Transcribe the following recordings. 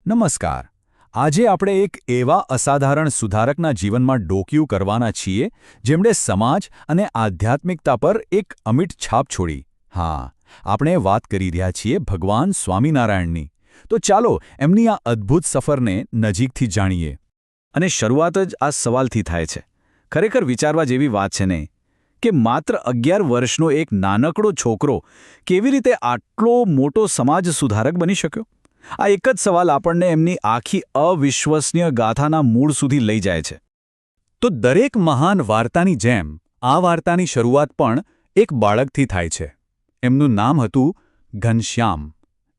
નમસ્કાર. આજે આપણે એક એવા અસાધારણ સુધારકના જીવનમાં ડોકિયું કરવાના છીએ જેમણે સમાજ અને આધ્યાત્મિકતા પર એક અમિટ છાપ છોડી. હા, આપણે વાત કરી રહ્યા છીએ ભગવાન સ્વામિનારાયણની. તો ચાલો એમની આ અદ્ભુત સફરને નજીકથી જાણીએ. અને શરૂઆત જ આ સવાલથી થાય છે. ખરેખર વિચારવા જેવી વાત છે ને કે માત્ર 11 વર્ષનો એક નાનકડો છોકરો કેવી રીતે આટલો મોટો સમાજ સુધારક બની શક્યો? આ એક જ સવાલ આપણને એમની આખી અવિશ્વસનીય ગાથાના મૂળ સુધી લઈ જાય છે. તો દરેક મહાન વાર્તાની જેમ આ વાર્તાની શરૂઆત પણ એક બાળકથી થાય છે. એમનું નામ હતું ઘનશ્યામ.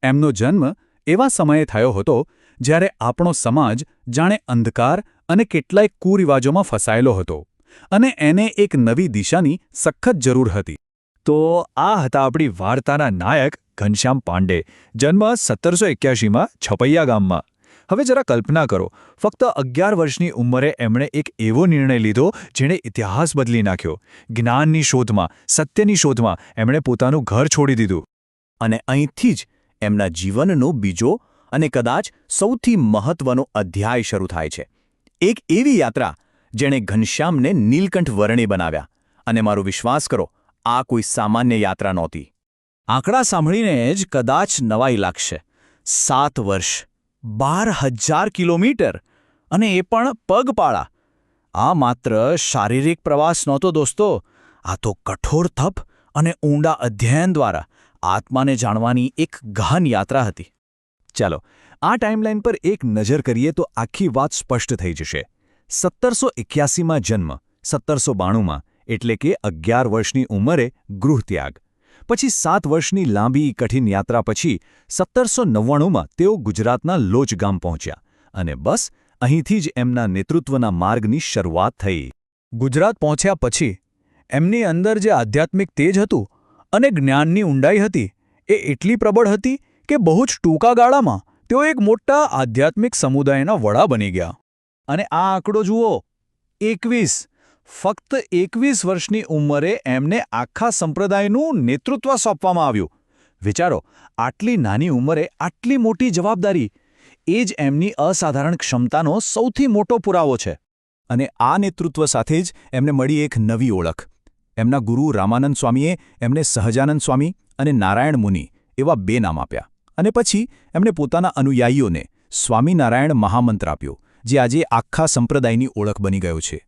એમનો જન્મ એવા સમયે થયો હતો જ્યારે આપણો સમાજ જાણે અંધકાર અને કેટલાય કુરિવાજોમાં ફસાયેલો હતો અને એને એક નવી દિશાની સખત જરૂર હતી. તો આ હતા આપણી વાર્તાના નાયક ઘનશ્યામ પાંડે. જન્મ 1781માં છપૈયા ગામમાં. હવે જરા કલ્પના કરો, ફક્ત 11 વર્ષની ઉંમરે એમણે એક એવો નિર્ણય લીધો જેણે ઇતિહાસ બદલી નાખ્યો. જ્ઞાનની શોધમાં, સત્યની શોધમાં એમણે પોતાનું ઘર છોડી દીધું. અને અહીંથી જ એમના જીવનનો બીજો અને કદાચ સૌથી મહત્વનો અધ્યાય શરૂ થાય છે. એક એવી યાત્રા જેણે ઘનશ્યામને નીલકંઠ વર્ણે બનાવ્યા. અને મારો વિશ્વાસ કરો, આ કોઈ સામાન્ય યાત્રા નહોતી. આંકડા સાંભળીને જ કદાચ નવાઈ લાગશે. 7 વર્ષ, 12,000 કિલોમીટર, અને એ પણ પગપાળા. આ માત્ર શારીરિક પ્રવાસ નહોતો દોસ્તો, આ તો કઠોર તપ અને ઊંડા અધ્યયન દ્વારા આત્માને જાણવાની એક ગહન યાત્રા હતી. ચાલો આ ટાઈમલાઈન પર એક નજર કરીએ તો આખી વાત સ્પષ્ટ થઈ જશે. 1781માં જન્મ, 1792માં એટલે કે 11 વર્ષની ઉંમરે ગૃહત્યાગ. પછી 7 વર્ષની લાંબી કઠિન યાત્રા પછી 1799માં તેઓ ગુજરાતના લોચ ગામ પહોંચ્યા અને બસ અહીંથી જ એમના નેતૃત્વના માર્ગની શરૂઆત થઈ. ગુજરાત પહોંચ્યા પછી એમની અંદર જે આધ્યાત્મિક તેજ હતું અને જ્ઞાનની ઊંડાઈ હતી એ એટલી પ્રબળ હતી કે બહુ જ ટૂંકા ગાળામાં તેઓ એક મોટા આધ્યાત્મિક સમુદાયના વડા બની ગયા. અને આ આંકડો જુઓ, 21. ફક્ત 21 વર્ષની ઉંમરે એમને આખા સંપ્રદાયનું નેતૃત્વ સોંપવામાં આવ્યું. વિચારો, આટલી નાની ઉંમરે આટલી મોટી જવાબદારી, એ જ એમની અસાધારણ ક્ષમતાનો સૌથી મોટો પુરાવો છે. અને આ નેતૃત્વ સાથે જ એમને મળી એક નવી ઓળખ. એમના ગુરુ રામાનંદ સ્વામીએ એમને સહજાનંદ સ્વામી અને નારાયણ મુનિ એવા 2 નામ આપ્યા. અને પછી એમણે પોતાના અનુયાયીઓને સ્વામિનારાયણ મહામંત્ર આપ્યો, જે આજે આખા સંપ્રદાયની ઓળખ બની ગયો છે.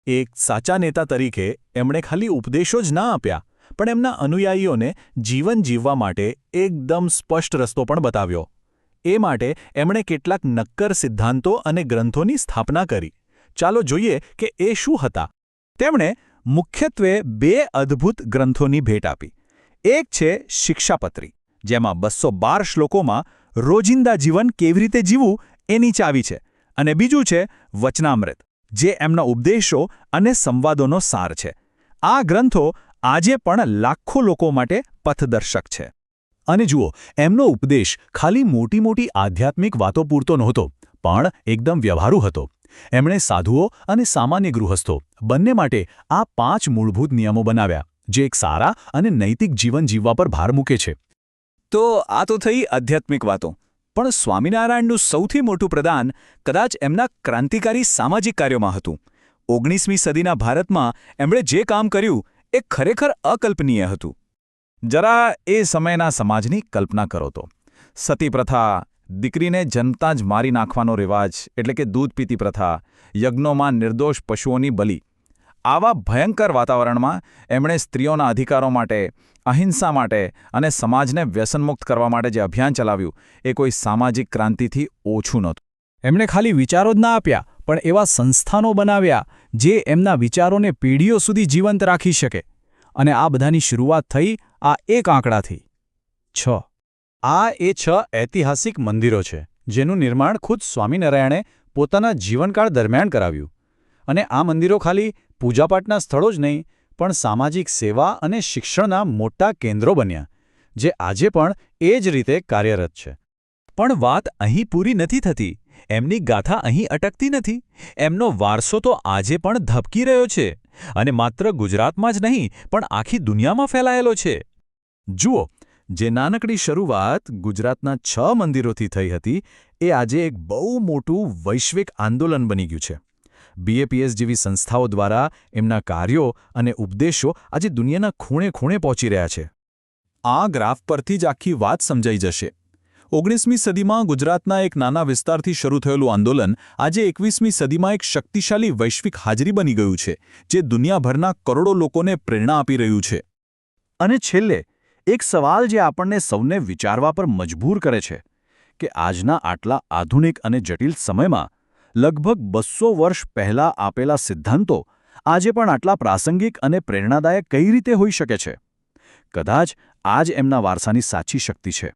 એક સાચા નેતા તરીકે એમણે ખાલી ઉપદેશો જ ના આપ્યા, પણ એમના અનુયાયીઓને જીવન જીવવા માટે એકદમ સ્પષ્ટ રસ્તો પણ બતાવ્યો. એ માટે એમણે કેટલાક નક્કર સિદ્ધાંતો અને ગ્રંથોની સ્થાપના કરી. ચાલો જોઈએ કે એ શું હતા. તેમણે મુખ્યત્વે 2 અદ્ભુત ગ્રંથોની ભેટ આપી. એક છે શિક્ષાપત્રી, જેમાં 212 શ્લોકોમાં રોજિંદા જીવન કેવી રીતે જીવવું એની ચાવી છે. અને બીજું છે વચનામૃત, જે એમના ઉપદેશો અને સંવાદોનો સાર છે. આ ગ્રંથો આજે પણ લાખો લોકો માટે પથદર્શક છે. અને જુઓ, એમનો ઉપદેશ ખાલી મોટી મોટી આધ્યાત્મિક વાતો પૂરતો નહોતો, પણ એકદમ વ્યવહારુ હતો. એમણે સાધુઓ અને સામાન્ય ગૃહસ્થો બંને માટે આ 5 મૂળભૂત નિયમો બનાવ્યા, જે એક સારા અને નૈતિક જીવન જીવવા પર ભાર મૂકે છે. તો આ તો થઈ આધ્યાત્મિક વાતો. પણ સ્વામિનારાયણનું સૌથી મોટું પ્રદાન કદાચ એમના ક્રાંતિકારી સામાજિક કાર્યોમાં હતું. 19મી સદીના ભારતમાં એમણે જે કામ કર્યું એ ખરેખર અકલ્પનીય હતું. જરા એ સમયના સમાજની કલ્પના કરો તો. સતી પ્રથા, દીકરીને જન્મતા જ મારી નાખવાનો રિવાજ એટલે કે દૂધ પીતી પ્રથા, યજ્ઞોમાં નિર્દોષ પશુઓની બલિ. આવા ભયંકર વાતાવરણમાં એમણે સ્ત્રીઓના અધિકારો માટે, અહિંસા માટે અને સમાજને વ્યસનમુક્ત કરવા માટે જે અભિયાન ચલાવ્યું એ કોઈ સામાજિક ક્રાંતિથી ઓછું નહોતું. એમણે ખાલી વિચારો જ ના આપ્યા, પણ એવા સંસ્થાનો બનાવ્યા જે એમના વિચારોને પેઢીઓ સુધી જીવંત રાખી શકે. અને આ બધાની શરૂઆત થઈ આ એક આંકડાથી. 6. આ એ 6 ઐતિહાસિક મંદિરો છે જેનું નિર્માણ ખુદ સ્વામિનારાયણે પોતાના જીવનકાળ દરમિયાન કરાવ્યું. અને આ મંદિરો ખાલી પૂજાપાઠના સ્થળો જ નહીં, પણ સામાજિક સેવા અને શિક્ષણના મોટા કેન્દ્રો બન્યા, જે આજે પણ એ જ રીતે કાર્યરત છે. પણ વાત અહીં પૂરી નથી થતી. એમની ગાથા અહીં અટકતી નથી. એમનો વારસો તો આજે પણ ધબકી રહ્યો છે, અને માત્ર ગુજરાતમાં જ નહીં પણ આખી દુનિયામાં ફેલાયેલો છે. જુઓ, જે નાનકડી શરૂઆત ગુજરાતના 6 મંદિરોથી થઈ હતી એ આજે એક બહુ મોટું વૈશ્વિક આંદોલન બની ગયું છે. BAPS જેવી સંસ્થાઓ દ્વારા એમના કાર્યો અને ઉપદેશો આજે દુનિયાના ખૂણે-ખૂણે પહોંચી રહ્યા છે. આ ગ્રાફ પરથી જ આખી વાત સમજાઈ જશે. 19મી સદીમાં ગુજરાતના એક નાના વિસ્તારથી શરૂ થયેલું આંદોલન આજે 21મી સદીમાં એક શક્તિશાળી વૈશ્વિક હાજરી બની ગયું છે, જે દુનિયાભરના કરોડો લોકોને પ્રેરણા આપી રહ્યું છે. અને છેલ્લે એક સવાલ જે આપણને સૌને વિચારવા પર મજબૂર કરે છે કે આજના આટલા આધુનિક અને જટિલ સમયમાં લગભગ 200 વર્ષ પહેલાં આપેલા સિદ્ધાંતો આજે પણ આટલા પ્રાસંગિક અને પ્રેરણાદાયક કઈ રીતે હોઈ શકે છે? કદાચ આ જ એમના વારસાની સાચી શક્તિ છે.